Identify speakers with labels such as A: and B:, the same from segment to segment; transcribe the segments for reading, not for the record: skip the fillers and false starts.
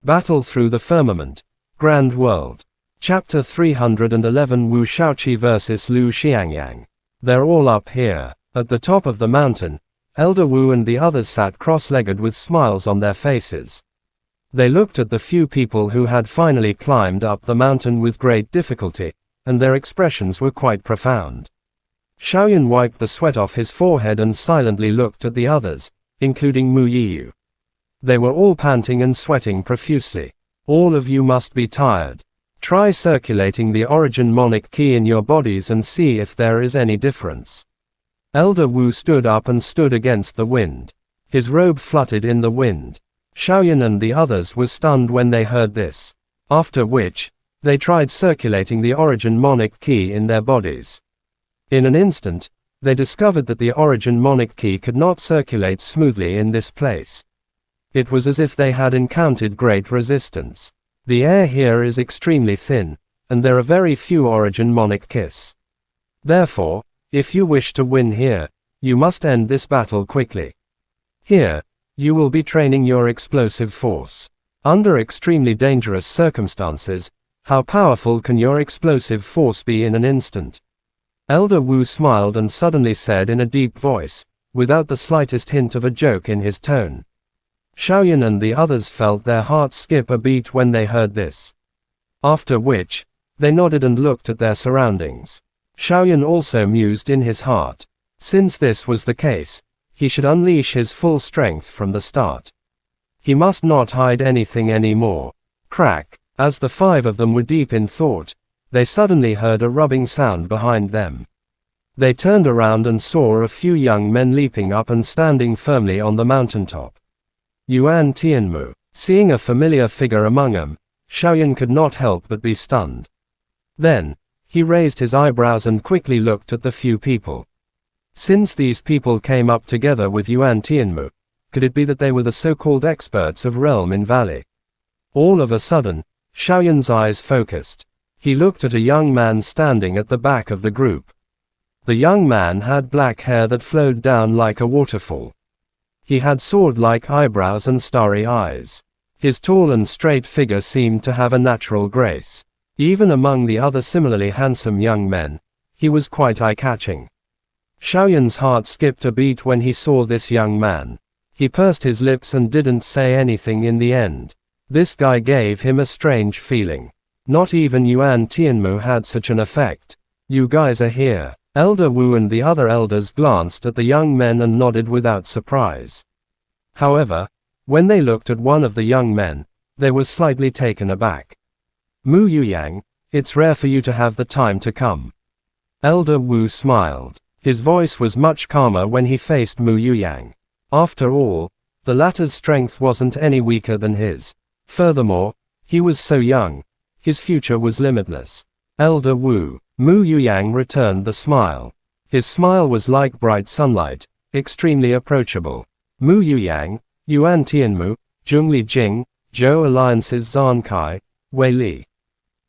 A: Battle through the firmament. Grand World. Chapter 311 Wu Shaoqi vs Lu Xiangyang. They're all up here, at the top of the mountain. Elder Wu and the others sat cross-legged with smiles on their faces. They looked at the few people who had finally climbed up the mountain with great difficulty, and their expressions were quite profound. Xiaoyan wiped the sweat off his forehead and silently looked at the others, including Mu Yiyu. They were all panting and sweating profusely. All of you must be tired. Try circulating the origin monic key in your bodies and see if there is any difference. Elder Wu stood up and stood against the wind. His robe fluttered in the wind. Xiaoyan and the others were stunned when they heard this. After which, they tried circulating the origin monic key in their bodies. In an instant, they discovered that the origin monic key could not circulate smoothly in this place. It was as if they had encountered great resistance. The air here is extremely thin, and there are very few origin monic keys. Therefore, if you wish to win here, you must end this battle quickly. Here, you will be training your explosive force. Under extremely dangerous circumstances, how powerful can your explosive force be in an instant? Elder Wu smiled and suddenly said in a deep voice, without the slightest hint of a joke in his tone. Xiaoyan and the others felt their hearts skip a beat when they heard this. After which, they nodded and looked at their surroundings. Xiaoyan also mused in his heart. Since this was the case, he should unleash his full strength from the start. He must not hide anything anymore. Crack! As the five of them were deep in thought, they suddenly heard a rubbing sound behind them. They turned around and saw a few young men leaping up and standing firmly on the mountaintop. Yuan Tianmu. Seeing a familiar figure among them, Xiaoyan could not help but be stunned. Then, he raised his eyebrows and quickly looked at the few people. Since these people came up together with Yuan Tianmu, could it be that they were the so-called experts of Realm in Valley? All of a sudden, Xiaoyan's eyes focused. He looked at a young man standing at the back of the group. The young man had black hair that flowed down like a waterfall. He had sword-like eyebrows and starry eyes. His tall and straight figure seemed to have a natural grace. Even among the other similarly handsome young men, he was quite eye-catching. Xiaoyan's heart skipped a beat when he saw this young man. He pursed his lips and didn't say anything in the end. This guy gave him a strange feeling. Not even Yuan Tianmu had such an effect. You guys are here. Elder Wu and the other elders glanced at the young men and nodded without surprise. However, when they looked at one of the young men, they were slightly taken aback. Mu Yuyang, it's rare for you to have the time to come. Elder Wu smiled. His voice was much calmer when he faced Mu Yuyang. After all, the latter's strength wasn't any weaker than his. Furthermore, he was so young. His future was limitless. Elder Wu. Mu Yuyang returned the smile. His smile was like bright sunlight, extremely approachable. Mu Yuyang, Yuan Tianmu, Zhongli Jing, Zhou Alliance's Zhan Kai, Wei Li.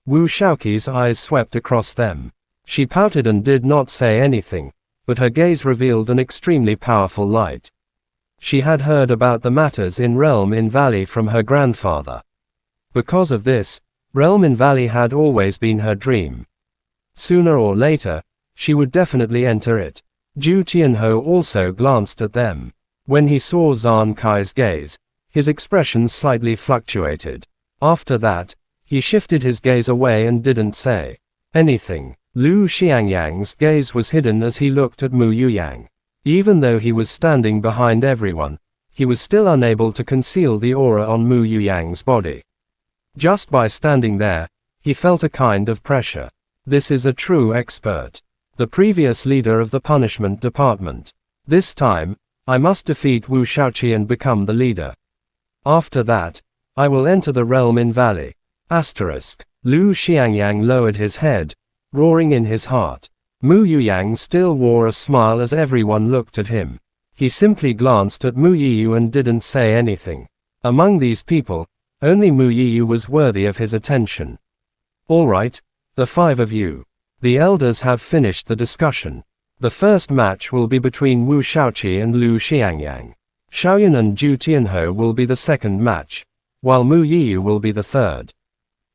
A: Wu Shaoqi's eyes swept across them. She pouted and did not say anything, but her gaze revealed an extremely powerful light. She had heard about the matters in Realm in Valley from her grandfather. Because of this, Realm in Valley had always been her dream. Sooner or later, she would definitely enter it. Zhu Tianho also glanced at them. When he saw Zhan Kai's gaze, his expression slightly fluctuated. After that, he shifted his gaze away and didn't say anything. Lu Xiangyang's gaze was hidden as he looked at Mu Yuyang. Even though he was standing behind everyone, he was still unable to conceal the aura on Mu Yuyang's body. Just by standing there, he felt a kind of pressure. This is a true expert. The previous leader of the punishment department. This time, I must defeat Wu Shaoqi and become the leader. After that, I will enter the realm in Valley. Asterisk. Lu Xiangyang lowered his head, roaring in his heart. Mu Yuyang still wore a smile as everyone looked at him. He simply glanced at Mu Yiyu and didn't say anything. Among these people, only Mu Yiyu was worthy of his attention. All right, the five of you. The elders have finished the discussion. The first match will be between Wu Shaoqi and Lu Xiangyang. Xiaoyan and Zhu Tianho will be the second match. while Mu Yiyu will be the third.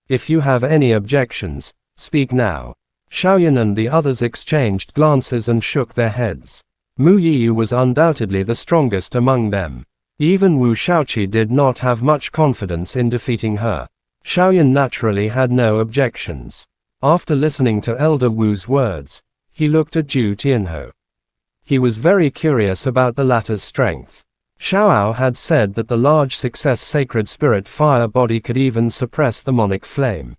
A: If you have any objections, speak now. Xiaoyan and the others exchanged glances and shook their heads. Mu Yiyu was undoubtedly the strongest among them. Even Wu Shaoqi did not have much confidence in defeating her. Xiaoyan naturally had no objections. After listening to Elder Wu's words, he looked at Zhu Tianhou. He was very curious about the latter's strength. Xiaoao had said that the large success sacred spirit fire body could even suppress the monic flame.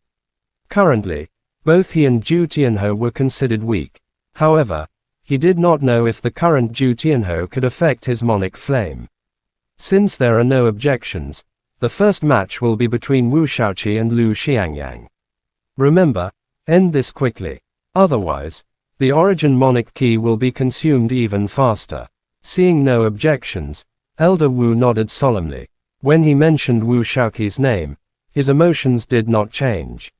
A: Currently, both he and Zhu Tianhou were considered weak. However, he did not know if the current Zhu Tianhou could affect his monic flame. Since there are no objections, the first match will be between Wu Shaoqi and Lu Xiangyang. Remember, end this quickly. Otherwise, the origin monic key will be consumed even faster. Seeing no objections, Elder Wu nodded solemnly. When he mentioned Wu Shaoqi's name, his emotions did not change.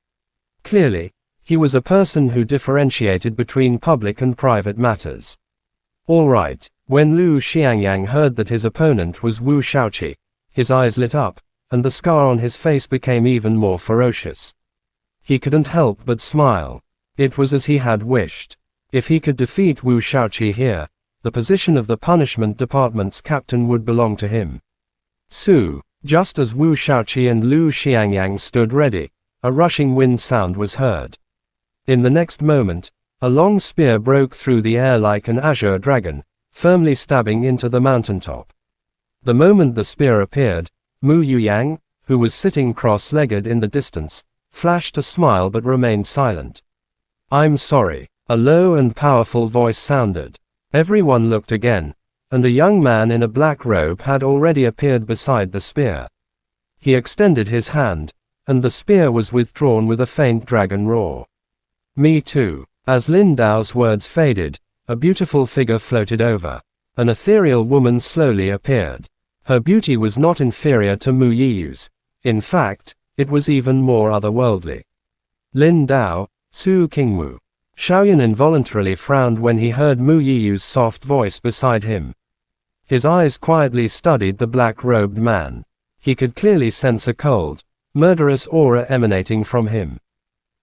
A: Clearly, he was a person who differentiated between public and private matters. All right, when Lu Xiangyang heard that his opponent was Wu Shaoqi, his eyes lit up, and the scar on his face became even more ferocious. He couldn't help but smile. It was as he had wished. If he could defeat Wu Shaoqi here, the position of the punishment department's captain would belong to him. Just as Wu Shaoqi and Lu Xiangyang stood ready, a rushing wind sound was heard. In the next moment, a long spear broke through the air like an azure dragon, firmly stabbing into the mountaintop. The moment the spear appeared, Mu Yuyang, who was sitting cross-legged in the distance, flashed a smile but remained silent. "I'm sorry," a low and powerful voice sounded. Everyone looked again, and a young man in a black robe had already appeared beside the spear. He extended his hand, and the spear was withdrawn with a faint dragon roar. "Me too." As Lin Dao's words faded, a beautiful figure floated over. An ethereal woman slowly appeared. Her beauty was not inferior to Mu Yiyu's. In fact, it was even more otherworldly. Lin Dao, Su Qingwu. Xiaoyan involuntarily frowned when he heard Mu Yiyu's soft voice beside him. His eyes quietly studied the black-robed man. He could clearly sense a cold, murderous aura emanating from him.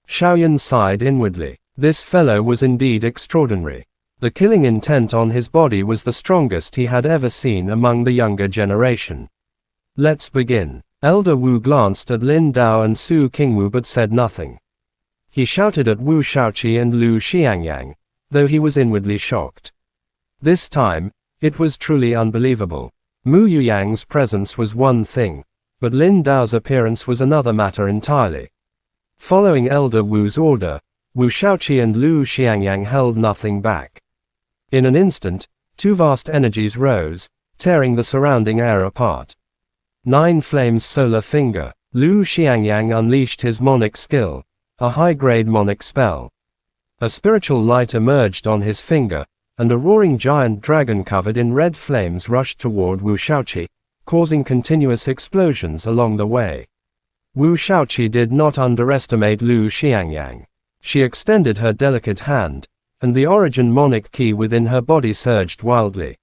A: Xiaoyan sighed inwardly. This fellow was indeed extraordinary. The killing intent on his body was the strongest he had ever seen among the younger generation. "Let's begin." Elder Wu glanced at Lin Dao and Su Qingwu but said nothing. He shouted at Wu Shaoqi and Lu Xiangyang, though he was inwardly shocked. This time, it was truly unbelievable. Mu Yuyang's presence was one thing, but Lin Dao's appearance was another matter entirely. Following Elder Wu's order, Wu Shaoqi and Lu Xiangyang held nothing back. In an instant, two vast energies rose, tearing the surrounding air apart. 9 Flames Solar Finger. Lu Xiangyang unleashed his monic skill, a high-grade monic spell. A spiritual light emerged on his finger, and a roaring giant dragon covered in red flames rushed toward Wu Shaoqi, causing continuous explosions along the way. Wu Shaoqi did not underestimate Lu Xiangyang. She extended her delicate hand, and the origin monic key within her body surged wildly.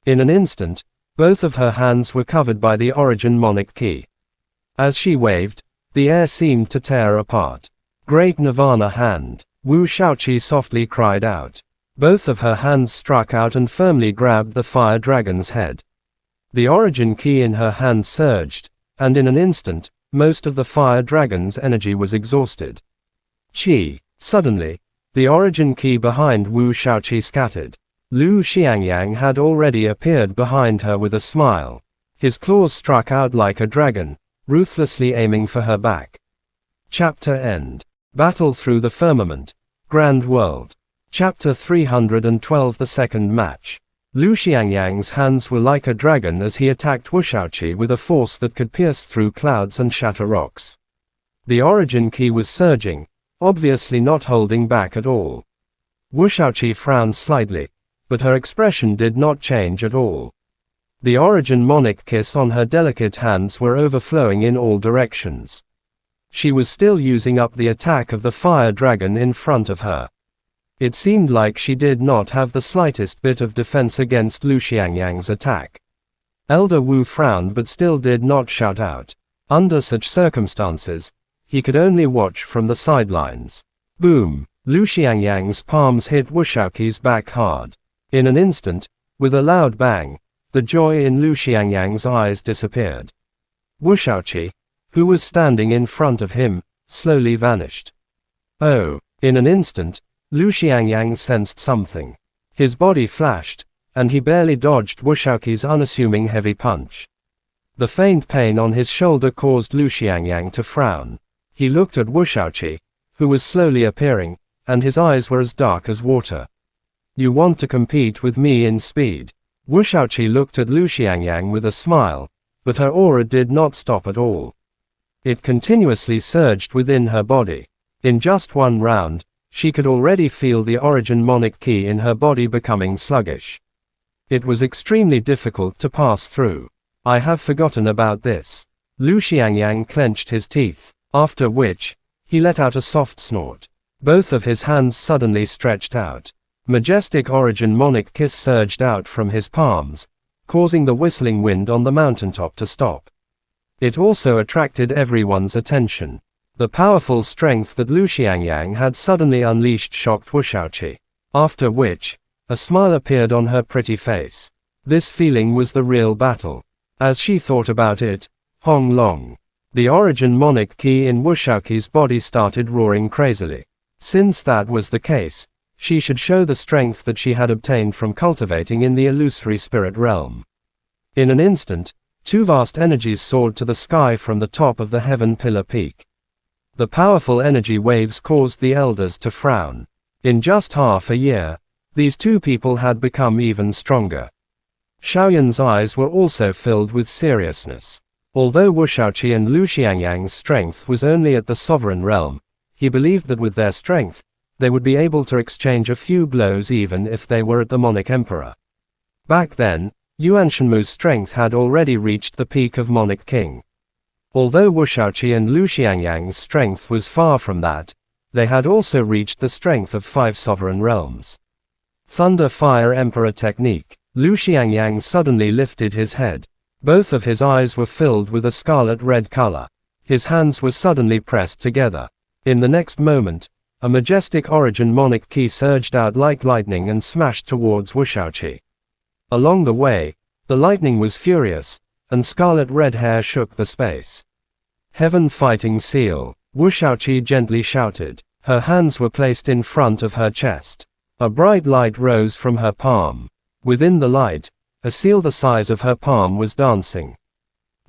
A: In an instant, both of her hands were covered by the origin monic key. As she waved, the air seemed to tear apart. "Great Nirvana hand!" Wu Shaoqi softly cried out. Both of her hands struck out and firmly grabbed the fire dragon's head. The origin key in her hand surged, and in an instant, most of the fire dragon's energy was exhausted. Suddenly, the origin key behind Wu Shaoqi scattered. Lu Xiangyang had already appeared behind her with a smile. His claws struck out like a dragon, ruthlessly aiming for her back. Chapter End. Battle Through the Firmament. Grand World. Chapter 312. The Second Match. Lu Xiangyang's hands were like a dragon as he attacked Wu Shaoqi with a force that could pierce through clouds and shatter rocks. The origin key was surging, obviously not holding back at all. Wu Shaoqi frowned slightly, but her expression did not change at all. The origin monic kiss on her delicate hands were overflowing in all directions. She was still using up the attack of the fire dragon in front of her. It seemed like she did not have the slightest bit of defense against Lu Xiangyang's attack. Elder Wu frowned but still did not shout out. Under such circumstances, he could only watch from the sidelines. Boom! Lu Xiangyang's palms hit Wu Shaoqi's back hard. In an instant, with a loud bang, the joy in Lu Xiangyang's eyes disappeared. Wu Shaoqi, who was standing in front of him, slowly vanished. Oh! In an instant, Lu Xiangyang sensed something. His body flashed, and he barely dodged Wu Shaoqi's unassuming heavy punch. The faint pain on his shoulder caused Lu Xiangyang to frown. He looked at Wu Shaoqi, who was slowly appearing, and his eyes were as dark as water. You want to compete with me in speed? Wu Shaoqi looked at Lu Xiangyang with a smile, but her aura did not stop at all. It continuously surged within her body. In just one round, she could already feel the origin monic key in her body becoming sluggish. It was extremely difficult to pass through. I have forgotten about this. Lu Xiangyang clenched his teeth, after which, he let out a soft snort. Both of his hands suddenly stretched out. Majestic origin monic kiss surged out from his palms, causing the whistling wind on the mountaintop to stop. It also attracted everyone's attention. The powerful strength that Lu Xiangyang had suddenly unleashed shocked Wu Shaoqi. After which, a smile appeared on her pretty face. This feeling was the real battle. As she thought about it, Hong Long. The origin monic key in Wu Shaoqi's body started roaring crazily. Since that was the case, she should show the strength that she had obtained from cultivating in the illusory spirit realm. In an instant, two vast energies soared to the sky from the top of the Heaven Pillar Peak. The powerful energy waves caused the elders to frown. In just half a year, these two people had become even stronger. Xiaoyan's eyes were also filled with seriousness. Although Wu Shaoqi and Lu Xiangyang's strength was only at the sovereign realm, he believed that with their strength, they would be able to exchange a few blows even if they were at the Monic Emperor. Back then, Yuan Shenmu's strength had already reached the peak of Monic King. Although Wu Shaoqi and Lu Xiangyang's strength was far from that, they had also reached the strength of 5 sovereign realms. Thunder Fire Emperor Technique. Lu Xiangyang suddenly lifted his head. Both of his eyes were filled with a scarlet red color. His hands were suddenly pressed together. In the next moment, a majestic origin monic key surged out like lightning and smashed towards Wu Shaoqi. Along the way, the lightning was furious, and scarlet red hair shook the space. Heaven Fighting Seal, Wu Shaoqi gently shouted. Her hands were placed in front of her chest. A bright light rose from her palm. Within the light, a seal the size of her palm was dancing.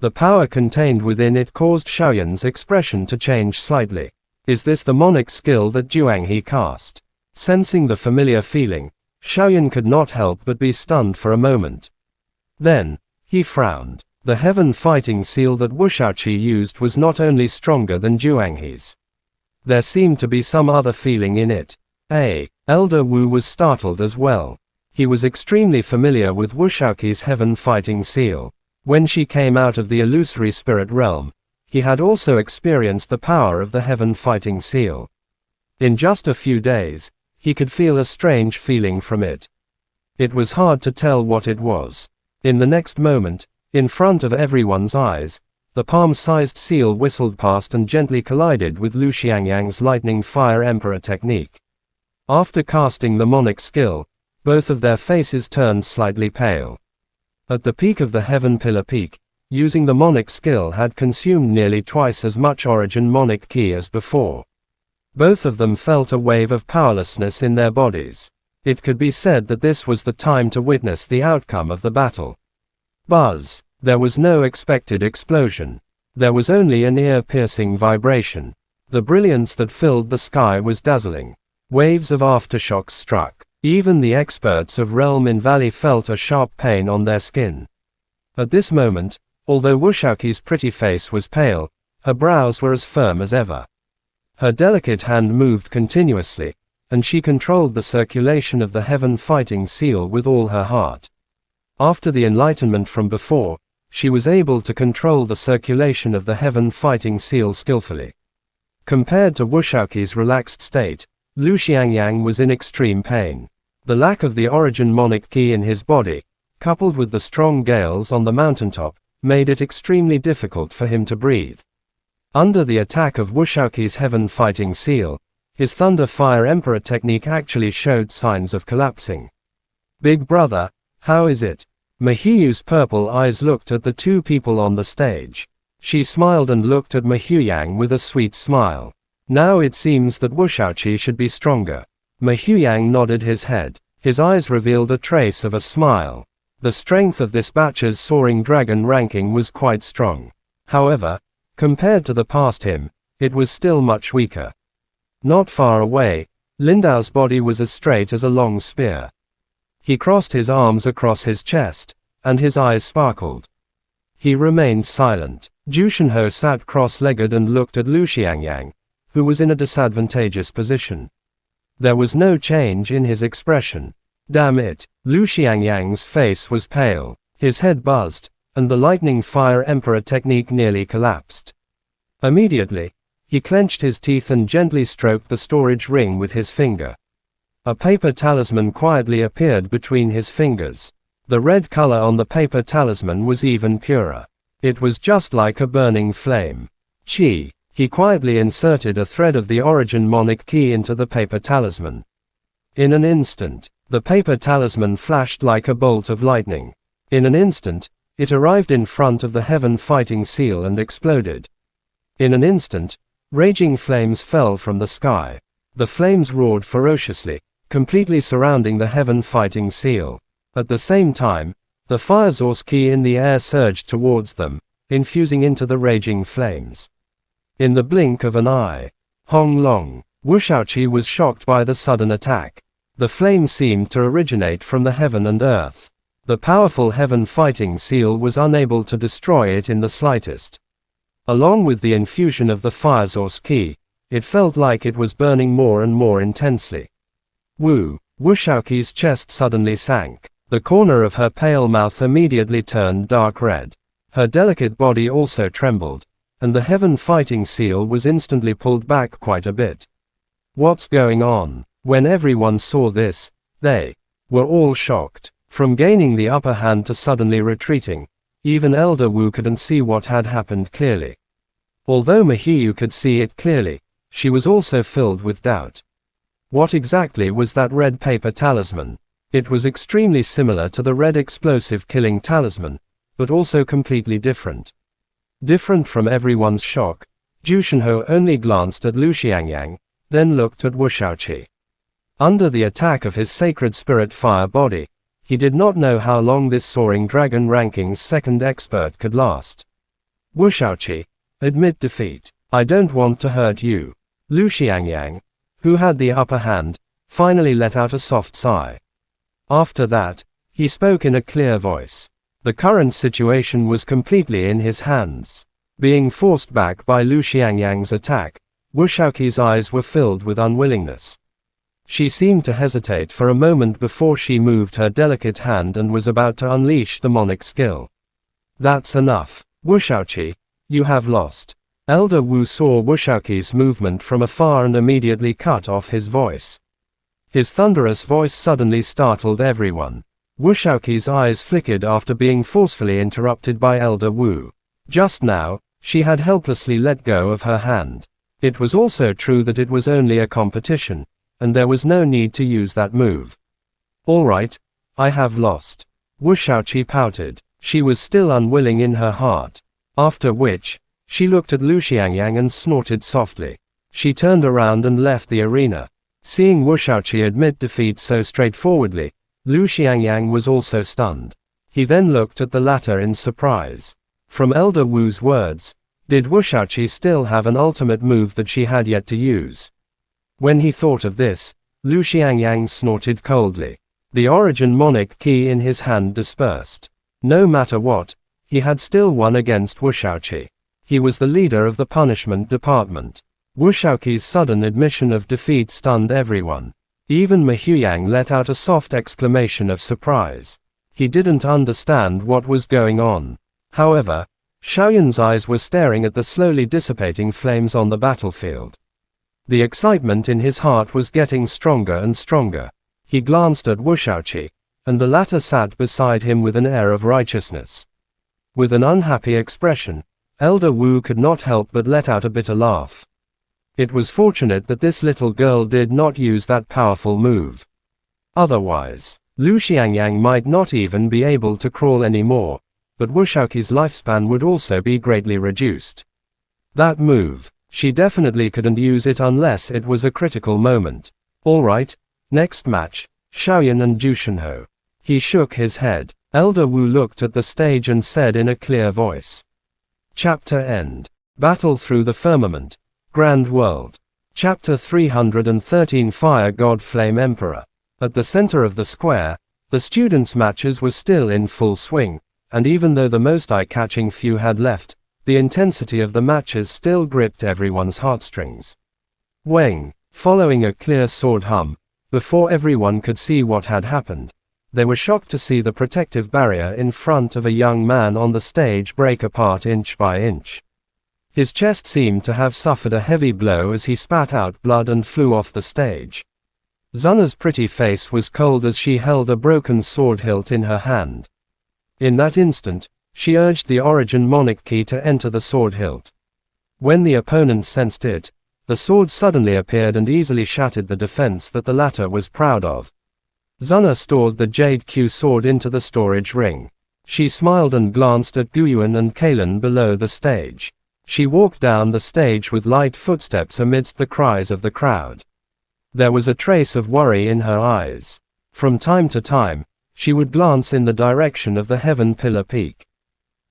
A: The power contained within it caused Xiaoyan's expression to change slightly. Is this the monic skill that Juanghe cast? Sensing the familiar feeling, Xiaoyan could not help but be stunned for a moment. Then, he frowned. The Heaven Fighting Seal that Wu Shaoqi used was not only stronger than Juanghe's. There seemed to be some other feeling in it. Elder Wu was startled as well. He was extremely familiar with Wu Shaoqi's Heaven Fighting Seal. When she came out of the illusory spirit realm, he had also experienced the power of the Heaven Fighting Seal. In just a few days, he could feel a strange feeling from it. It was hard to tell what it was. In the next moment, in front of everyone's eyes, the palm-sized seal whistled past and gently collided with Lu Xiangyang's Lightning Fire Emperor technique. After casting the monic skill, both of their faces turned slightly pale. At the peak of the Heaven Pillar Peak, using the monic skill had consumed nearly twice as much origin monic ki as before. Both of them felt a wave of powerlessness in their bodies. It could be said that this was the time to witness the outcome of the battle. Buzz. There was no expected explosion. There was only an ear-piercing vibration. The brilliance that filled the sky was dazzling. Waves of aftershocks struck. Even the experts of Realm in Valley felt a sharp pain on their skin. At this moment, although Wu Shaoqi's pretty face was pale, her brows were as firm as ever. Her delicate hand moved continuously, and she controlled the circulation of the Heaven Fighting Seal with all her heart. After the enlightenment from before, she was able to control the circulation of the Heaven Fighting Seal skillfully. Compared to Wu Shaoqi's relaxed state, Lu Xiangyang was in extreme pain. The lack of the origin monic ki in his body, coupled with the strong gales on the mountaintop, made it extremely difficult for him to breathe. Under the attack of Wushauqi's Heaven Fighting Seal, his Thunder Fire Emperor technique actually showed signs of collapsing. Big brother, how is it? Mahiyu's purple eyes looked at the two people on the stage. She smiled and looked at Mahuyang with a sweet smile. Now it seems that Wushauqi should be stronger. Mahuyang nodded his head. His eyes revealed a trace of a smile. The strength of this batch's soaring dragon ranking was quite strong. However, compared to the past him, it was still much weaker. Not far away, Lindao's body was as straight as a long spear. He crossed his arms across his chest, and his eyes sparkled. He remained silent. Jushinho sat cross-legged and looked at Lu Xiangyang, who was in a disadvantageous position. There was no change in his expression. Damn it, Lu Xiangyang's face was pale, his head buzzed, and the Lightning Fire Emperor technique nearly collapsed. Immediately, he clenched his teeth and gently stroked the storage ring with his finger. A paper talisman quietly appeared between his fingers. The red color on the paper talisman was even purer. It was just like a burning flame. Chi. He quietly inserted a thread of the origin monic key into the paper talisman. In an instant, the paper talisman flashed like a bolt of lightning. In an instant, it arrived in front of the Heaven Fighting Seal and exploded. In an instant, raging flames fell from the sky. The flames roared ferociously, completely surrounding the Heaven Fighting Seal. At the same time, the fire source key in the air surged towards them, infusing into the raging flames. In the blink of an eye, Hong Long, Wushauqi was shocked by the sudden attack. The flame seemed to originate from the heaven and earth. The powerful Heaven Fighting Seal was unable to destroy it in the slightest. Along with the infusion of the fire source key, it felt like it was burning more and more intensely. Wushauqi's chest suddenly sank. The corner of her pale mouth immediately turned dark red. Her delicate body also trembled, and the Heaven Fighting Seal was instantly pulled back quite a bit. What's going on? When everyone saw this, they were all shocked. From gaining the upper hand to suddenly retreating, even Elder Wu couldn't see what had happened clearly. Although Mahiyu could see it clearly, she was also filled with doubt. What exactly was that red paper talisman? It was extremely similar to the red explosive killing talisman, but also completely different. Different from everyone's shock, Jushinho only glanced at Lu Xiangyang, then looked at Wushauqi. Under the attack of his sacred spirit fire body, he did not know how long this soaring dragon ranking's second expert could last. Wushauqi, admit defeat. I don't want to hurt you. Lu Xiangyang, who had the upper hand, finally let out a soft sigh. After that, he spoke in a clear voice. The current situation was completely in his hands. Being forced back by Lu Xiangyang's attack, Wushauqi's eyes were filled with unwillingness. She seemed to hesitate for a moment before she moved her delicate hand and was about to unleash the monic skill. That's enough. Wushauqi, you have lost. Elder Wu saw Wushauqi's movement from afar and immediately cut off his voice. His thunderous voice suddenly startled everyone. Wushauqi's eyes flickered after being forcefully interrupted by Elder Wu. Just now, she had helplessly let go of her hand. It was also true that it was only a competition, and there was no need to use that move. All right, I have lost. Wushauqi pouted. She was still unwilling in her heart. After which, she looked at Lu Xiangyang and snorted softly. She turned around and left the arena. Seeing Wushauqi admit defeat so straightforwardly, Lu Xiangyang was also stunned. He then looked at the latter in surprise. From Elder Wu's words, did Wushauqi still have an ultimate move that she had yet to use? When he thought of this, Lu Xiangyang snorted coldly. The origin monic key in his hand dispersed. No matter what, he had still won against Wushauqi. He was the leader of the punishment department. Wushauqi's sudden admission of defeat stunned everyone. Even Mahuyang let out a soft exclamation of surprise. He didn't understand what was going on. However, Xiaoyan's eyes were staring at the slowly dissipating flames on the battlefield. The excitement in his heart was getting stronger and stronger. He glanced at Wushauqi, and the latter sat beside him with an air of righteousness. With an unhappy expression, Elder Wu could not help but let out a bitter laugh. It was fortunate that this little girl did not use that powerful move. Otherwise, Lu Xiangyang might not even be able to crawl anymore, but Wu Shaoqi's lifespan would also be greatly reduced. That move, she definitely couldn't use it unless it was a critical moment. Alright, next match, Xiaoyan and Zhu Shenhe. He shook his head. Elder Wu looked at the stage and said in a clear voice. Chapter End. Battle Through the Firmament. Grand World. Chapter 313 Fire God Flame Emperor. At the center of the square, the students' matches were still in full swing, and even though the most eye-catching few had left, the intensity of the matches still gripped everyone's heartstrings. Weng, following a clear sword hum, before everyone could see what had happened, they were shocked to see the protective barrier in front of a young man on the stage break apart inch by inch. His chest seemed to have suffered a heavy blow as he spat out blood and flew off the stage. Zunna's pretty face was cold as she held a broken sword hilt in her hand. In that instant, she urged the Origin Monarch key to enter the sword hilt. When the opponent sensed it, the sword suddenly appeared and easily shattered the defense that the latter was proud of. Zunna stored the Jade Q sword into the storage ring. She smiled and glanced at Guyuan and Kalen below the stage. She walked down the stage with light footsteps amidst the cries of the crowd. There was a trace of worry in her eyes. From time to time, she would glance in the direction of the Heaven Pillar Peak.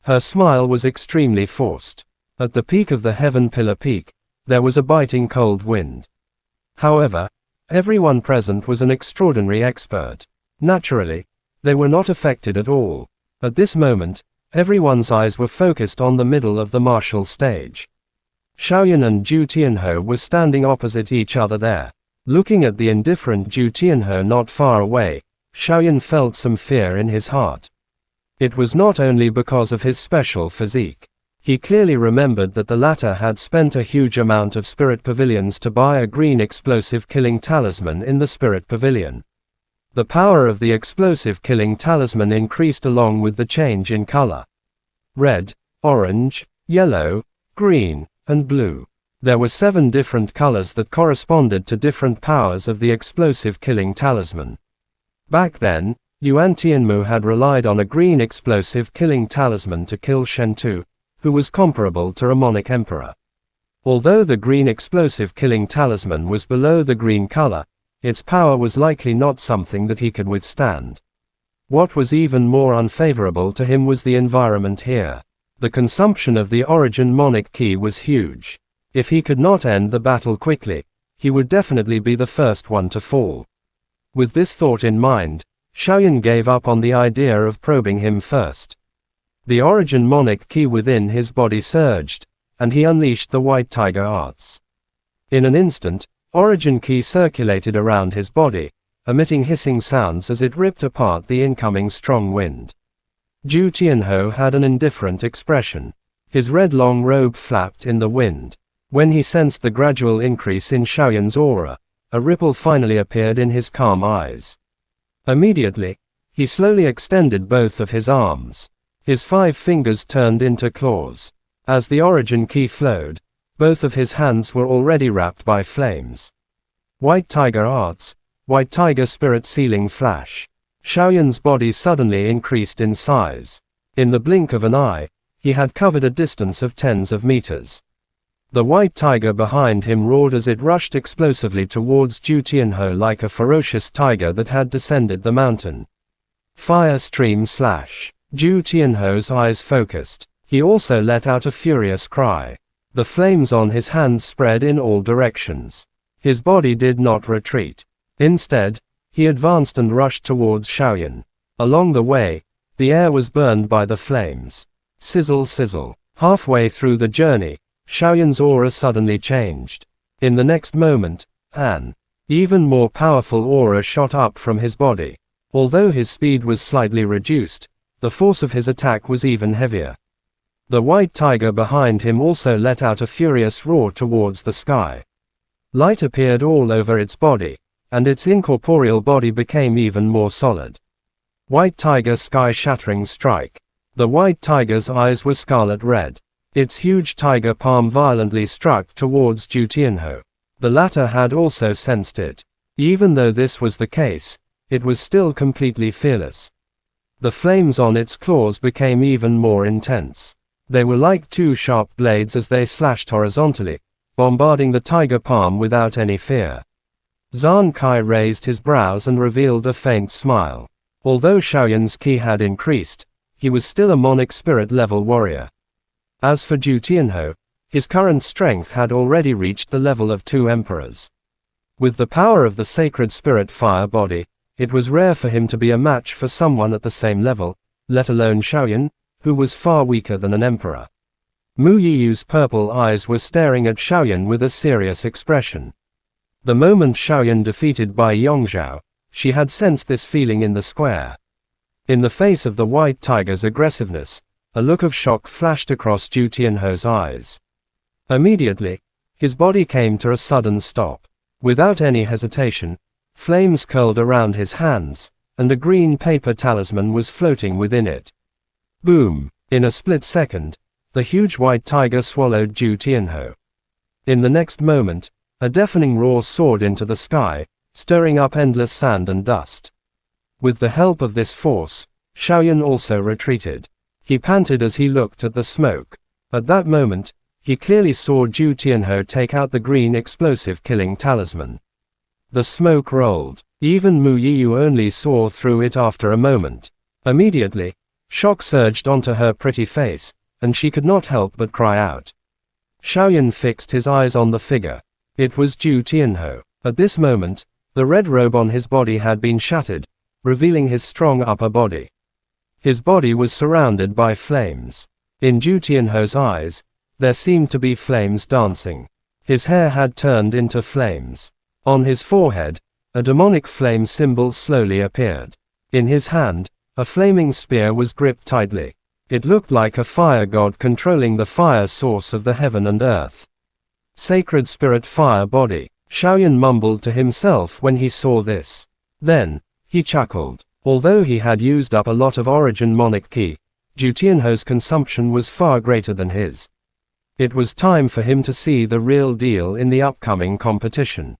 A: Her smile was extremely forced. At the peak of the Heaven Pillar Peak, there was a biting cold wind. However, everyone present was an extraordinary expert. Naturally, they were not affected at all. At this moment, everyone's eyes were focused on the middle of the martial stage. Xiaoyan and Zhu Tianhe were standing opposite each other there. Looking at the indifferent Zhu Tianhe not far away, Xiaoyan felt some fear in his heart. It was not only because of his special physique. He clearly remembered that the latter had spent a huge amount of spirit pavilions to buy a green explosive killing talisman in the spirit pavilion. The power of the explosive killing talisman increased along with the change in color. Red, orange, yellow, green, and blue. There were 7 different colors that corresponded to different powers of the explosive killing talisman. Back then, Yuan Tianmu had relied on a green explosive killing talisman to kill Shen Tu, who was comparable to a Monarch Emperor. Although the green explosive killing talisman was below the green color, its power was likely not something that he could withstand. What was even more unfavorable to him was the environment here. The consumption of the Origin Monarch key was huge. If he could not end the battle quickly, he would definitely be the first one to fall. With this thought in mind, Xiaoyan gave up on the idea of probing him first. The Origin Monarch key within his body surged, and he unleashed the White Tiger arts. In an instant, Origin key circulated around his body, emitting hissing sounds as it ripped apart the incoming strong wind. Zhu Tianhe had an indifferent expression. His red long robe flapped in the wind. When he sensed the gradual increase in Xiaoyan's aura, a ripple finally appeared in his calm eyes. Immediately, he slowly extended both of his arms. His 5 fingers turned into claws. As the Origin key flowed, both of his hands were already wrapped by flames. White Tiger arts, White Tiger spirit sealing flash. Xiaoyan's body suddenly increased in size. In the blink of an eye, he had covered a distance of tens of meters. The White Tiger behind him roared as it rushed explosively towards Zhu Tianhe like a ferocious tiger that had descended the mountain. Fire stream slash. Zhu Tianhe's eyes focused. He also let out a furious cry. The flames on his hands spread in all directions. His body did not retreat. Instead, he advanced and rushed towards Xiaoyan. Along the way, the air was burned by the flames. Sizzle sizzle. Halfway through the journey, Xiaoyan's aura suddenly changed. In the next moment, an even more powerful aura shot up from his body. Although his speed was slightly reduced, the force of his attack was even heavier. The White Tiger behind him also let out a furious roar towards the sky. Light appeared all over its body, and its incorporeal body became even more solid. White Tiger sky-shattering strike. The white tiger's eyes were scarlet red. Its huge tiger palm violently struck towards Zhu Tianhou. The latter had also sensed it. Even though this was the case, it was still completely fearless. The flames on its claws became even more intense. They were like two sharp blades as they slashed horizontally, bombarding the tiger palm without any fear. Zhang Kai raised his brows and revealed a faint smile. Although Shaoyan's ki had increased, he was still a Monic spirit level warrior. As for Zhu Tianhou, his current strength had already reached the level of 2 emperors. With the power of the sacred spirit fire body, it was rare for him to be a match for someone at the same level, let alone Shaoyan, who was far weaker than an emperor. Mu Yiyu's purple eyes were staring at Shaoyan with a serious expression. The moment Shaoyan defeated Bai Yongzhao, she had sensed this feeling in the square. In the face of the white tiger's aggressiveness, a look of shock flashed across Zhu Tianhou's eyes. Immediately, his body came to a sudden stop. Without any hesitation, flames curled around his hands, and a green paper talisman was floating within it. Boom! In a split second, the huge white tiger swallowed Zhu Tianhou. In the next moment, a deafening roar soared into the sky, stirring up endless sand and dust. With the help of this force, Shaoyan also retreated. He panted as he looked at the smoke. At that moment, he clearly saw Zhu Tianhou take out the green explosive killing talisman. The smoke rolled. Even Mu Yiyu only saw through it after a moment. Immediately, shock surged onto her pretty face, and she could not help but cry out. Shaoyan fixed his eyes on the figure. It was Zhu Tianhou. At this moment, the red robe on his body had been shattered, revealing his strong upper body. His body was surrounded by flames. In Zhu Tianhou's eyes, there seemed to be flames dancing. His hair had turned into flames. On his forehead, a demonic flame symbol slowly appeared. In his hand, a flaming spear was gripped tightly. It looked like a fire god controlling the fire source of the heaven and earth. Sacred spirit fire body, Shaoyan mumbled to himself when he saw this. Then, he chuckled. Although he had used up a lot of origin Monic ki, Zhu Tianhou's consumption was far greater than his. It was time for him to see the real deal in the upcoming competition.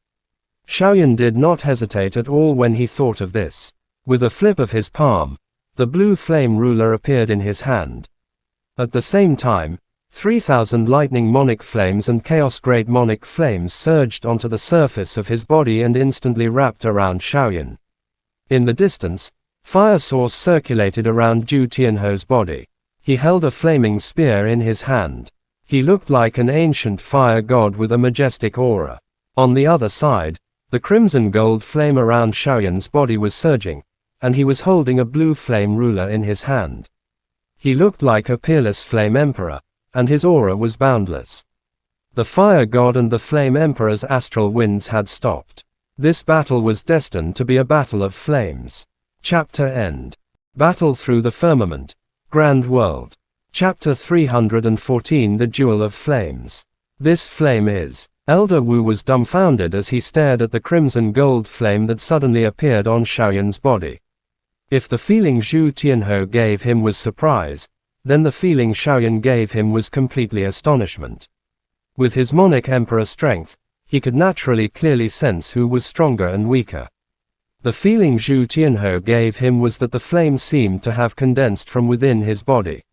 A: Shaoyan did not hesitate at all when he thought of this. With a flip of his palm, the blue flame ruler appeared in his hand. At the same time, 3,000 lightning Monic flames and chaos great Monic flames surged onto the surface of his body and instantly wrapped around Shaoyan. In the distance, fire source circulated around Zhu Tianhou's body. He held a flaming spear in his hand. He looked like an ancient fire god with a majestic aura. On the other side, the crimson gold flame around Shaoyan's body was surging, and he was holding a blue flame ruler in his hand. He looked like a peerless flame emperor, and his aura was boundless. The fire god and the flame emperor's astral winds had stopped. This battle was destined to be a battle of flames. Chapter End. Battle through the firmament. Grand World. Chapter 314 The Jewel of Flames. This flame is. Elder Wu was dumbfounded as he stared at the crimson gold flame that suddenly appeared on Shaoyan's body. If the feeling Zhu Tianhou gave him was surprise, then the feeling Shaoyan gave him was completely astonishment. With his Monic Emperor strength, he could naturally clearly sense who was stronger and weaker. The feeling Zhu Tianhou gave him was that the flame seemed to have condensed from within his body.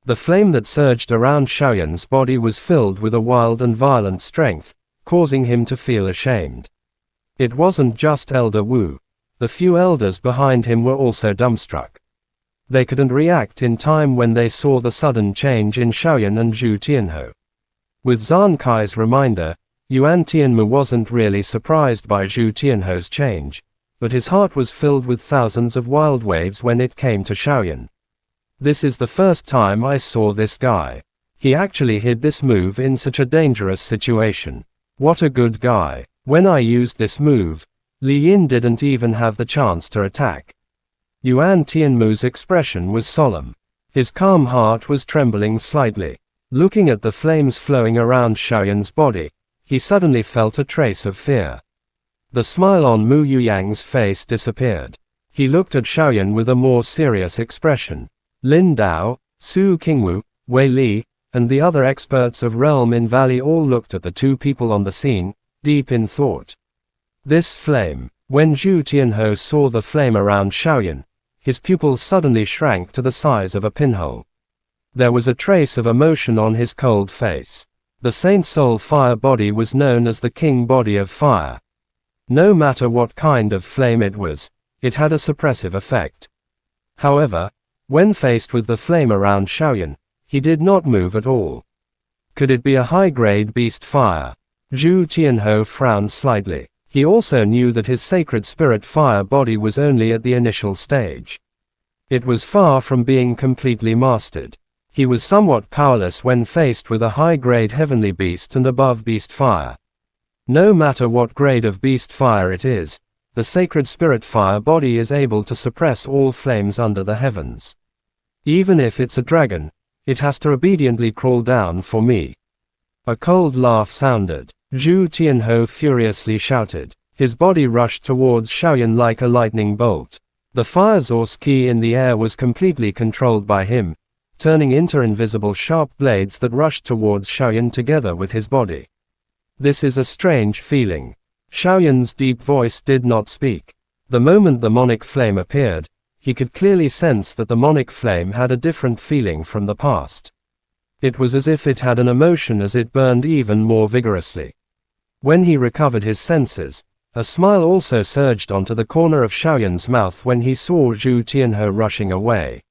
A: The flame that surged around Shaoyan's body was filled with a wild and violent strength, causing him to feel ashamed. It wasn't just Elder Wu. The few elders behind him were also dumbstruck. They couldn't react in time when they saw the sudden change in Shaoyan and Zhu Tianhou. With Zhang Kai's reminder, Yuan Tianmu wasn't really surprised by Zhu Tianhou's change, but his heart was filled with thousands of wild waves when it came to Shaoyan. This is the first time I saw this guy. He actually hid this move in such a dangerous situation. What a good guy. When I used this move, Li Yin didn't even have the chance to attack. Yuan Tianmu's expression was solemn. His calm heart was trembling slightly. Looking at the flames flowing around Shaoyan's body, he suddenly felt a trace of fear. The smile on Mu Yuyang's face disappeared. He looked at Shaoyan with a more serious expression. Lin Dao, Su Qingwu, Wei Li, and the other experts of Realm in Valley all looked at the two people on the scene, deep in thought. This flame. When Zhu Tianhou saw the flame around Xiaoyan, his pupils suddenly shrank to the size of a pinhole. There was a trace of emotion on his cold face. The Saint Soul Fire body was known as the King Body of Fire. No matter what kind of flame it was, it had a suppressive effect. However, when faced with the flame around Xiaoyan, he did not move at all. Could it be a high-grade beast fire? Zhu Tianhou frowned slightly. He also knew that his sacred spirit fire body was only at the initial stage. It was far from being completely mastered. He was somewhat powerless when faced with a high-grade heavenly beast and above beast fire. No matter what grade of beast fire it is, the sacred spirit fire body is able to suppress all flames under the heavens. Even if it's a dragon, it has to obediently crawl down for me. A cold laugh sounded. Zhu Tianhou furiously shouted. His body rushed towards Xiaoyan like a lightning bolt. The fire source key in the air was completely controlled by him, turning into invisible sharp blades that rushed towards Xiaoyan together with his body. This is a strange feeling. Xiaoyan's deep voice did not speak. The moment the monic flame appeared, he could clearly sense that the monic flame had a different feeling from the past. It was as if it had an emotion as it burned even more vigorously. When he recovered his senses, a smile also surged onto the corner of Xiaoyan's mouth when he saw Zhu Tianhou rushing away.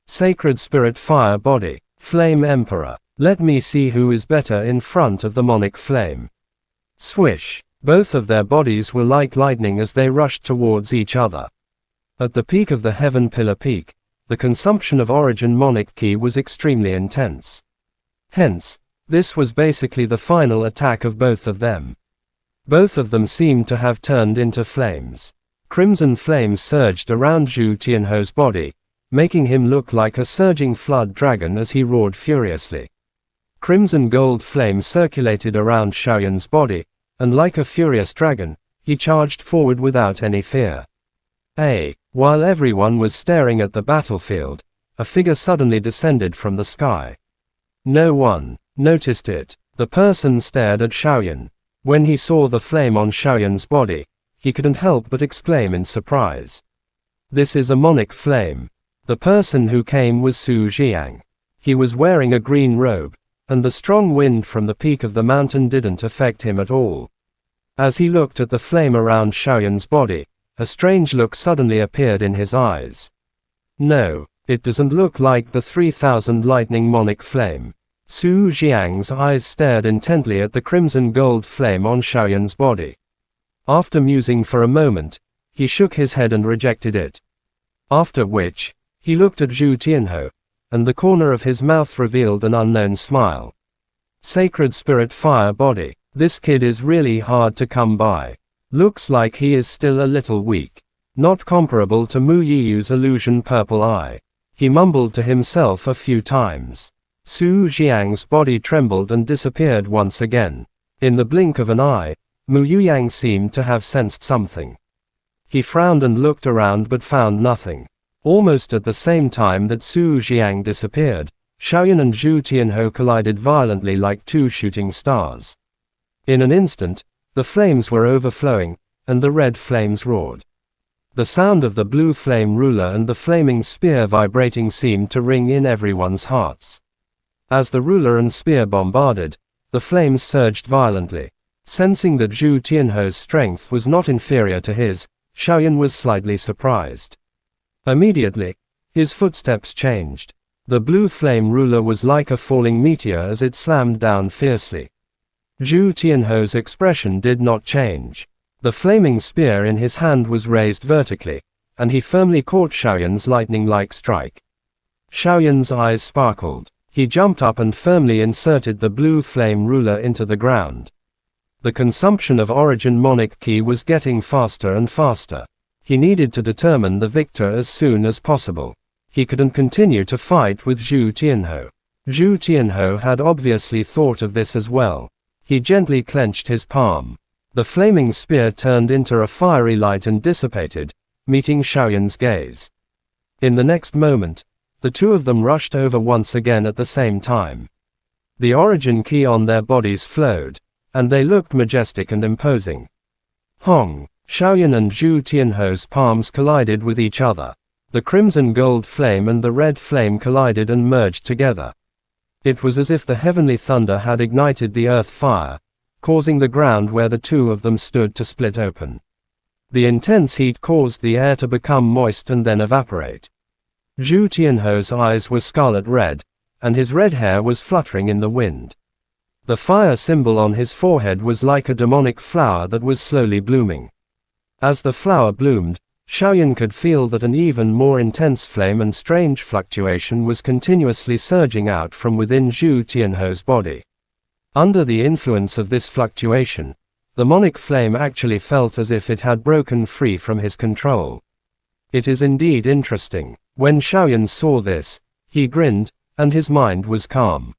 A: Sacred Spirit Fire Body, Flame Emperor. Let me see who is better in front of the monic flame. Swish. Both of their bodies were like lightning as they rushed towards each other. At the peak of the Heaven Pillar Peak, the consumption of Origin Monic Ki was extremely intense. Hence, this was basically the final attack of both of them. Both of them seemed to have turned into flames. Crimson flames surged around Zhu Tianhou's body, making him look like a surging flood dragon as he roared furiously. Crimson gold flame circulated around Xiaoyan's body, and like a furious dragon, he charged forward without any fear. While everyone was staring at the battlefield, a figure suddenly descended from the sky. No one noticed it. The person stared at Xiaoyan. When he saw the flame on Xiaoyan's body, he couldn't help but exclaim in surprise. This is a monic flame. The person who came was Su Jiang. He was wearing a green robe, and the strong wind from the peak of the mountain didn't affect him at all. As he looked at the flame around Xiaoyan's body, a strange look suddenly appeared in his eyes. No, it doesn't look like the 3000 lightning monic flame. Su Jiang's eyes stared intently at the crimson gold flame on Xiaoyan's body. After musing for a moment, he shook his head and rejected it. After which, he looked at Zhu Tianhou, and the corner of his mouth revealed an unknown smile. Sacred Spirit Fire Body. This kid is really hard to come by. Looks like he is still a little weak. Not comparable to Mu Yiyu's illusion Purple Eye. He mumbled to himself a few times. Su Jiang's body trembled and disappeared once again. In the blink of an eye, Mu Yuyang seemed to have sensed something. He frowned and looked around but found nothing. Almost at the same time that Su Jiang disappeared, Xiaoyan and Zhu Tianhou collided violently like two shooting stars. In an instant, the flames were overflowing, and the red flames roared. The sound of the blue flame ruler and the flaming spear vibrating seemed to ring in everyone's hearts. As the ruler and spear bombarded, the flames surged violently. Sensing that Zhu Tianhou's strength was not inferior to his, Xiaoyan was slightly surprised. Immediately, his footsteps changed. The blue flame ruler was like a falling meteor as it slammed down fiercely. Zhu Tianhou's expression did not change. The flaming spear in his hand was raised vertically, and he firmly caught Xiaoyan's lightning-like strike. Xiaoyan's eyes sparkled. He jumped up and firmly inserted the blue flame ruler into the ground. The consumption of Origin Monic Ki was getting faster and faster. He needed to determine the victor as soon as possible. He couldn't continue to fight with Zhu Tianhou. Zhu Tianhou had obviously thought of this as well. He gently clenched his palm. The flaming spear turned into a fiery light and dissipated, meeting Xiaoyan's gaze. In the next moment, The two of them rushed over once again at the same time. The origin ki on their bodies flowed, and they looked majestic and imposing. Hong, Xiaoyan and Zhu Tianho's palms collided with each other. The crimson gold flame and the red flame collided and merged together. It was as if the heavenly thunder had ignited the earth fire, causing the ground where the two of them stood to split open. The intense heat caused the air to become moist and then evaporate. Zhu Tianho's eyes were scarlet red, and his red hair was fluttering in the wind. The fire symbol on his forehead was like a demonic flower that was slowly blooming. As the flower bloomed, Xiaoyan could feel that an even more intense flame and strange fluctuation was continuously surging out from within Zhu Tianho's body. Under the influence of this fluctuation, the demonic flame actually felt as if it had broken free from his control. It is indeed interesting. When Xiaoyan saw this, he grinned, and his mind was calm.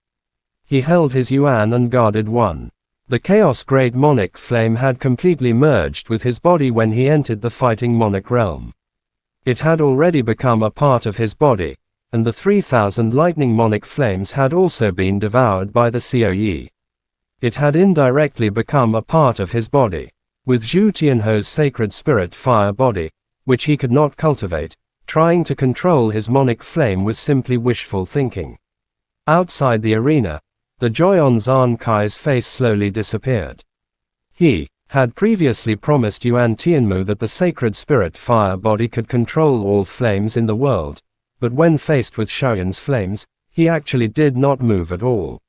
A: He held his yuan and guarded one. The chaos great demonic flame had completely merged with his body when he entered the fighting demonic realm. It had already become a part of his body, and the 3,000 lightning demonic flames had also been devoured by the Coyi. It had indirectly become a part of his body. With Zhu Tianho's sacred spirit fire body, which he could not cultivate, trying to control his demonic flame was simply wishful thinking. Outside the arena, the joy on Zan Kai's face slowly disappeared. He had previously promised Yuan Tianmu that the sacred spirit fire body could control all flames in the world, but when faced with Xiaoyan's flames, he actually did not move at all.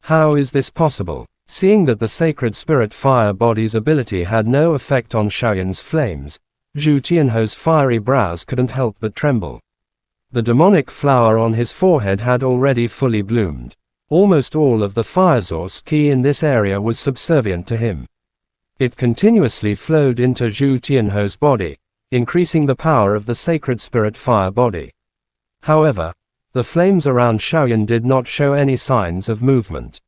A: How is this possible? Seeing that the sacred spirit fire body's ability had no effect on Xiaoyan's flames, Zhu Tianho's fiery brows couldn't help but tremble. The demonic flower on his forehead had already fully bloomed. Almost all of the fire source ki in this area was subservient to him. It continuously flowed into Zhu Tianho's body, increasing the power of the sacred spirit fire body. However, the flames around Xiaoyan did not show any signs of movement.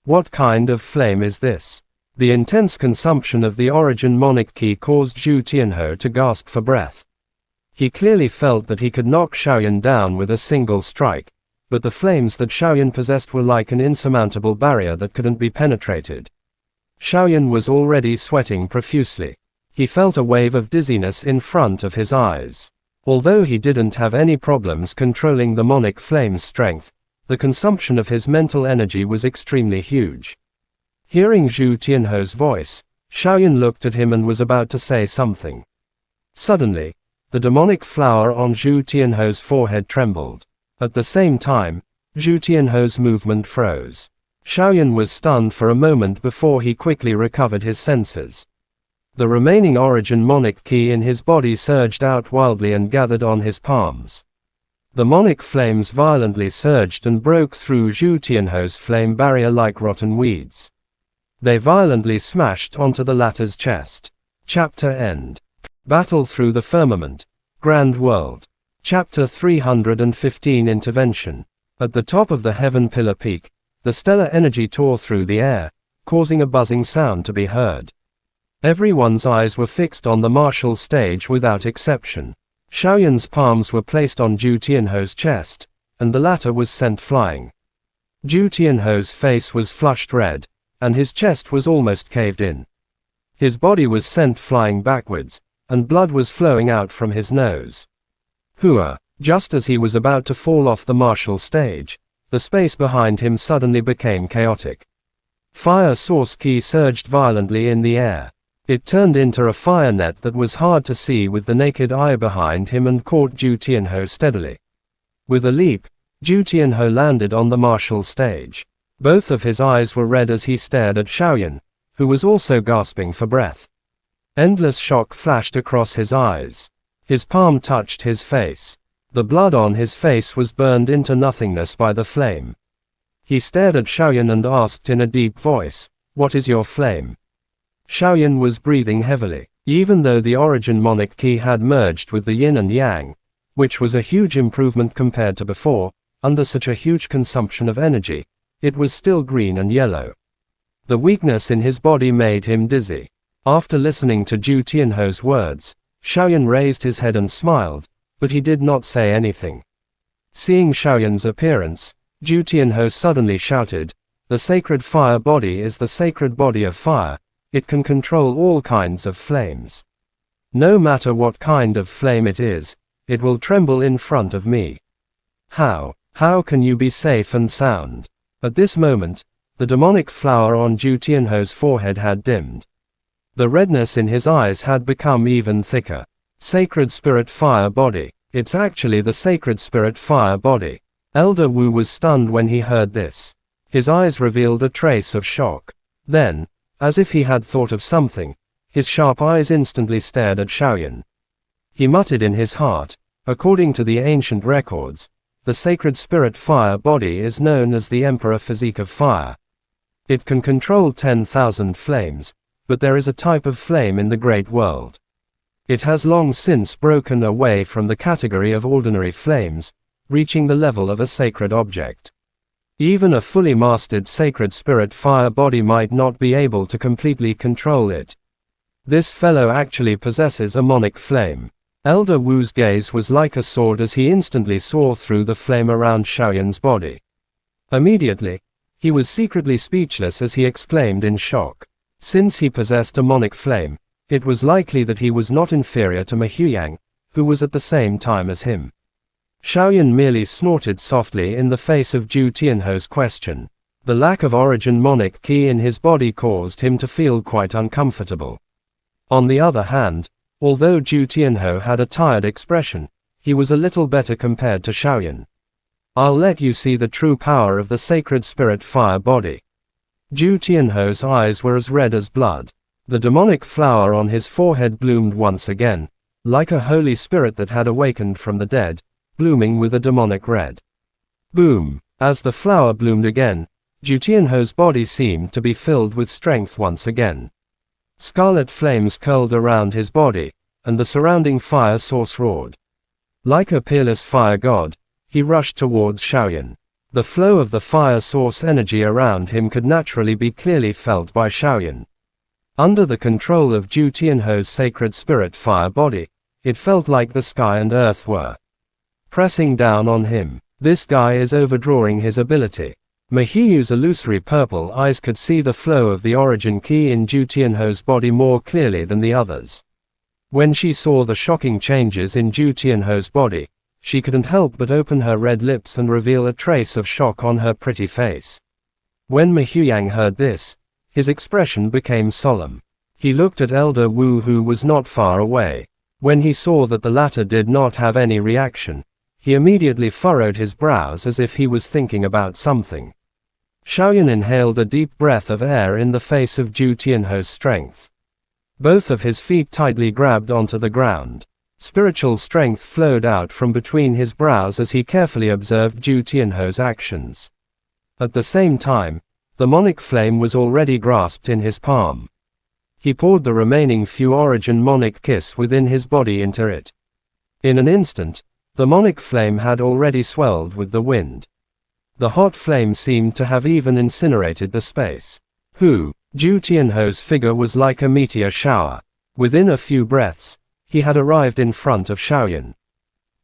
A: What kind of flame is this? The intense consumption of the origin demonic ki caused Zhu Tianho to gasp for breath. He clearly felt that he could knock Xiaoyan down with a single strike, but the flames that Xiaoyan possessed were like an insurmountable barrier that couldn't be penetrated. Xiaoyan was already sweating profusely. He felt a wave of dizziness in front of his eyes. Although he didn't have any problems controlling the demonic flame's strength, the consumption of his mental energy was extremely huge. Hearing Zhu Tianho's voice, Xiaoyan looked at him and was about to say something. Suddenly, the demonic flower on Zhu Tianho's forehead trembled. At the same time, Zhu Tianho's movement froze. Xiaoyan was stunned for a moment before he quickly recovered his senses. The remaining origin demonic ki in his body surged out wildly and gathered on his palms. The demonic flames violently surged and broke through Zhu Tianho's flame barrier like rotten weeds. They violently smashed onto the latter's chest. Chapter End. Battle through the firmament. Grand World. Chapter 315 Intervention. At the top of the Heaven Pillar Peak, the stellar energy tore through the air, causing a buzzing sound to be heard. Everyone's eyes were fixed on the martial stage without exception. Xiaoyan's palms were placed on Zhu Tianho's chest, and the latter was sent flying. Zhu Tianho's face was flushed red, and his chest was almost caved in. His body was sent flying backwards, and blood was flowing out from his nose. Hua, just as he was about to fall off the martial stage, the space behind him suddenly became chaotic. Fire source ki surged violently in the air. It turned into a fire net that was hard to see with the naked eye behind him and caught Zhu Tianho steadily. With a leap, Zhu Tianho landed on the martial stage. Both of his eyes were red as he stared at Xiaoyan, who was also gasping for breath. Endless shock flashed across his eyes. His palm touched his face. The blood on his face was burned into nothingness by the flame. He stared at Xiaoyan and asked in a deep voice, "What is your flame?" Xiaoyan was breathing heavily. Even though the origin demonic ki had merged with the yin and yang, which was a huge improvement compared to before, under such a huge consumption of energy, it was still green and yellow. The weakness in his body made him dizzy. After listening to Zhu Tianho's words, Xiaoyan raised his head and smiled, but he did not say anything. Seeing Xiaoyan's appearance, Zhu Tianhou suddenly shouted, "The sacred fire body is the sacred body of fire. It can control all kinds of flames. No matter what kind of flame it is, it will tremble in front of me. How can you be safe and sound?" At this moment, the demonic flower on Zhu Tianhou's forehead had dimmed. The redness in his eyes had become even thicker. Sacred spirit fire body. It's actually the sacred spirit fire body. Elder Wu was stunned when he heard this. His eyes revealed a trace of shock. Then, as if he had thought of something, his sharp eyes instantly stared at Xiaoyan. He muttered in his heart, "According to the ancient records, the sacred spirit fire body is known as the Emperor Physique of Fire. It can control 10,000 flames, but there is a type of flame in the great world. It has long since broken away from the category of ordinary flames, reaching the level of a sacred object. Even a fully mastered sacred spirit fire body might not be able to completely control it. This fellow actually possesses a monic flame." Elder Wu's gaze was like a sword as he instantly saw through the flame around Xiaoyan's body. Immediately, he was secretly speechless as he exclaimed in shock. Since he possessed a monic flame, it was likely that he was not inferior to Ma Huyang, who was at the same time as him. Xiaoyan merely snorted softly in the face of Zhu Tianhou's question. The lack of origin monic key in his body caused him to feel quite uncomfortable. On the other hand, although Zhu Tianhou had a tired expression, he was a little better compared to Xiaoyan. "I'll let you see the true power of the sacred spirit fire body." Zhu Tianhou's eyes were as red as blood. The demonic flower on his forehead bloomed once again, like a holy spirit that had awakened from the dead, blooming with a demonic red. Boom! As the flower bloomed again, Zhu Tianhou's body seemed to be filled with strength once again. Scarlet flames curled around his body, and the surrounding fire source roared. Like a peerless fire god, he rushed towards Xiaoyan. The flow of the fire source energy around him could naturally be clearly felt by Xiaoyan. Under the control of Zhu Tianhou's sacred spirit fire body, it felt like the sky and earth were pressing down on him. This guy is overdrawing his ability. Ma Huyang's illusory purple eyes could see the flow of the origin key in Zhu Tianhou's body more clearly than the others. When she saw the shocking changes in Zhu Tianhou's body, she couldn't help but open her red lips and reveal a trace of shock on her pretty face. When Ma Huyang heard this, his expression became solemn. He looked at Elder Wu, who was not far away. When he saw that the latter did not have any reaction, he immediately furrowed his brows as if he was thinking about something. Xiaoyan inhaled a deep breath of air in the face of Zhu Tianhou's strength. Both of his feet tightly grabbed onto the ground. Spiritual strength flowed out from between his brows as he carefully observed Zhu Tianhou's actions. At the same time, the monic flame was already grasped in his palm. He poured the remaining few origin monic kiss within his body into it. In an instant, the monic flame had already swelled with the wind. The hot flame seemed to have even incinerated the space. Zhu Tianhou's figure was like a meteor shower. Within a few breaths, he had arrived in front of Xiaoyan.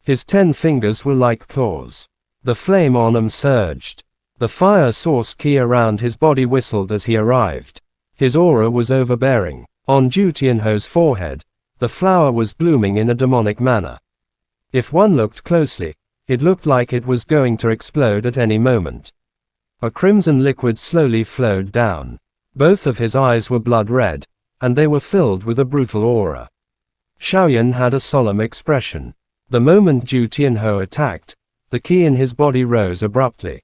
A: His 10 fingers were like claws. The flame on them surged. The fire source key around his body whistled as he arrived. His aura was overbearing. On Zhu Tianhou's forehead, the flower was blooming in a demonic manner. If one looked closely, it looked like it was going to explode at any moment. A crimson liquid slowly flowed down. Both of his eyes were blood red, and they were filled with a brutal aura. Xiaoyan had a solemn expression. The moment Zhu Tianhou attacked, the ki in his body rose abruptly.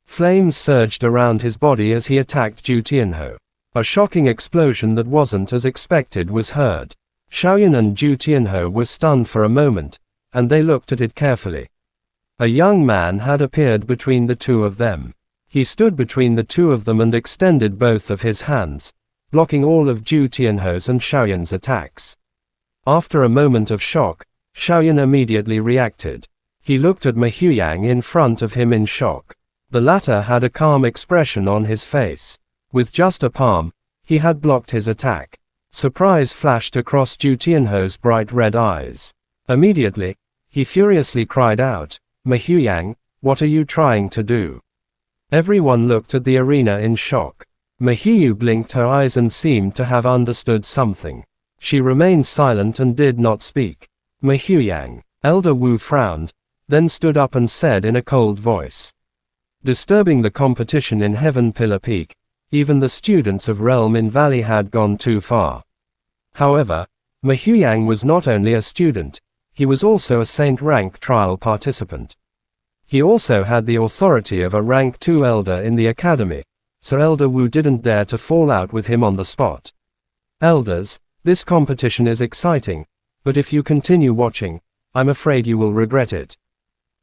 A: Flames surged around his body as he attacked Zhu Tianhou. A shocking explosion that wasn't as expected was heard. Xiaoyan and Zhu Tianhou were stunned for a moment, and they looked at it carefully. A young man had appeared between the two of them. He stood between the two of them and extended both of his hands, blocking all of Zhu Tianhou's and Xiaoyan's attacks. After a moment of shock, Xiaoyan immediately reacted. He looked at Ma Huyang in front of him in shock. The latter had a calm expression on his face. With just a palm, he had blocked his attack. Surprise flashed across Zhu Tianhou's bright red eyes. Immediately, he furiously cried out, Mahuyang, what are you trying to do? Everyone looked at the arena in shock. Mahiyu blinked her eyes and seemed to have understood something. She remained silent and did not speak. Mahuyang. Elder Wu frowned, then stood up and said in a cold voice. Disturbing the competition in Heaven Pillar Peak, even the students of Realm in Valley had gone too far. However, Mahuyang was not only a student, he was also a Saint rank trial participant. He also had the authority of a rank 2 elder in the academy, so Elder Wu didn't dare to fall out with him on the spot. Elders, this competition is exciting, but if you continue watching, I'm afraid you will regret it.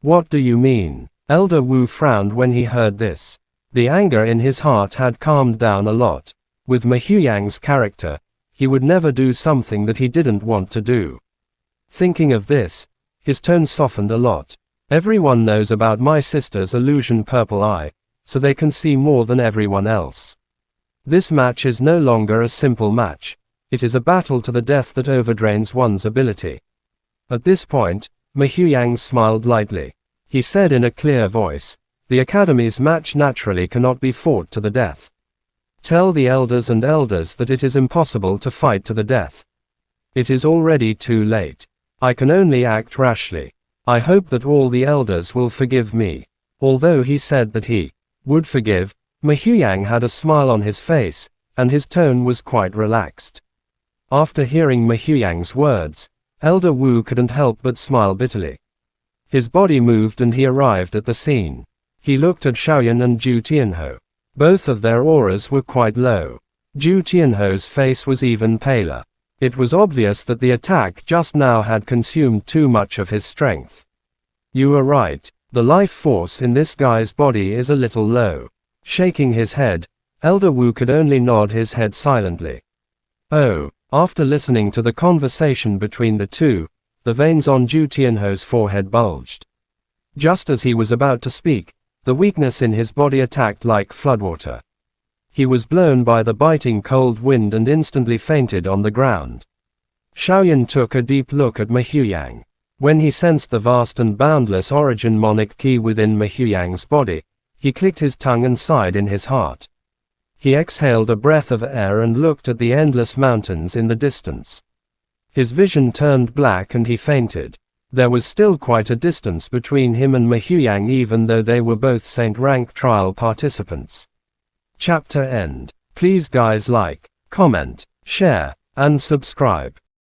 A: What do you mean? Elder Wu frowned when he heard this. The anger in his heart had calmed down a lot. With Mahuyang's character, he would never do something that he didn't want to do. Thinking of this, his tone softened a lot. Everyone knows about my sister's illusion purple eye, so they can see more than everyone else. This match is no longer a simple match. It is a battle to the death that overdrains one's ability. At this point, Mahuyang smiled lightly. He said in a clear voice, the Academy's match naturally cannot be fought to the death. Tell the elders and elders that it is impossible to fight to the death. It is already too late. I can only act rashly. I hope that all the elders will forgive me. Although he said that he would forgive, Mahuyang had a smile on his face, and his tone was quite relaxed. After hearing Mahuyang's words, Elder Wu couldn't help but smile bitterly. His body moved and he arrived at the scene. He looked at Xiaoyan and Zhu Tianhou. Both of their auras were quite low. Zhu Tianhou's face was even paler. It was obvious that the attack just now had consumed too much of his strength. You are right, the life force in this guy's body is a little low. Shaking his head, Elder Wu could only nod his head silently. Oh, after listening to the conversation between the two, the veins on Zhu Tianhou's forehead bulged. Just as he was about to speak, the weakness in his body attacked like floodwater. He was blown by the biting cold wind and instantly fainted on the ground. Xiaoyan took a deep look at Mahuyang. When he sensed the vast and boundless origin monic key within Mahuyang's body, he clicked his tongue and sighed in his heart. He exhaled a breath of air and looked at the endless mountains in the distance. His vision turned black and he fainted. There was still quite a distance between him and Mahuyang even though they were both Saint rank trial participants. Chapter end. Please guys like, comment, share, and subscribe.